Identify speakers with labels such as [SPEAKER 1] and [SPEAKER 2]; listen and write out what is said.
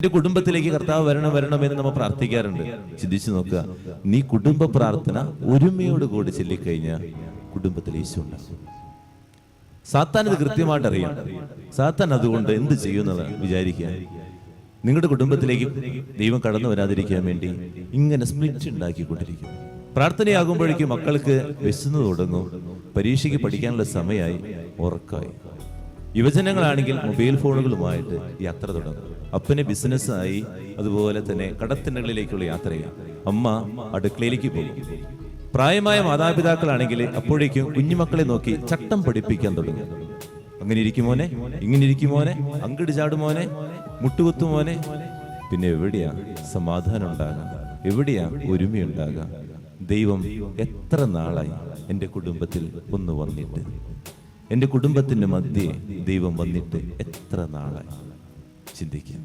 [SPEAKER 1] എന്റെ കുടുംബത്തിലേക്ക് കർത്താവ് വരണം എന്ന് നമ്മൾ പ്രാർത്ഥിക്കാറുണ്ട്. ചിന്തിച്ചു നോക്കുക, നീ കുടുംബ പ്രാർത്ഥന ഒരുമയോട് കൂടി ചൊല്ലിക്കഴിഞ്ഞാൽ കുടുംബത്തിൽ യേശു ഉണ്ടാകും. സാത്താൻ ഇത് കൃത്യമായിട്ട് അറിയാം. സാത്താൻ അതുകൊണ്ട് എന്ത് ചെയ്യുന്നത് വിചാരിക്കുക, നിങ്ങളുടെ കുടുംബത്തിലേക്ക് ദൈവം കടന്നു വരാതിരിക്കാൻ വേണ്ടി ഇങ്ങനെ സ്പ്ലിറ്റ് ഉണ്ടാക്കിക്കൊണ്ടിരിക്കും. പ്രാർത്ഥനയാകുമ്പോഴേക്കും മക്കൾക്ക് വിശന്നു തുടങ്ങും, പരീക്ഷയ്ക്ക് പഠിക്കാനുള്ള സമയമായി, ഉറക്കമായി. യുവജനങ്ങളാണെങ്കിൽ മൊബൈൽ ഫോണുകളുമായിട്ട് യാത്ര തുടങ്ങും. അപ്പന് ബിസിനസ്സായി, അതുപോലെ തന്നെ കടത്തിണ്ടകളിലേക്കുള്ള യാത്രയാണ്. അമ്മ അടുക്കളയിലേക്ക് പോകും. പ്രായമായ മാതാപിതാക്കളാണെങ്കിൽ അപ്പോഴേക്കും കുഞ്ഞുമക്കളെ നോക്കി ചട്ടം പഠിപ്പിക്കാൻ തുടങ്ങും. അങ്ങനെ ഇരിക്കുമോനെ, ഇങ്ങനെ ഇരിക്കുമോനെ, അങ്കട് ചാടുമോനെ, മുട്ടുകുത്തുമോനെ. പിന്നെ എവിടെയാ സമാധാനം ഉണ്ടാകാം? എവിടെയാ ഒരുമയുണ്ടാകാം? ദൈവം എത്ര നാളായി എൻ്റെ കുടുംബത്തിൽ ഒന്ന് വന്നിട്ട്, എൻ്റെ കുടുംബത്തിൻ്റെ മധ്യേ ദൈവം വന്നിട്ട് എത്ര നാളായി? ചിന്തിക്കുക.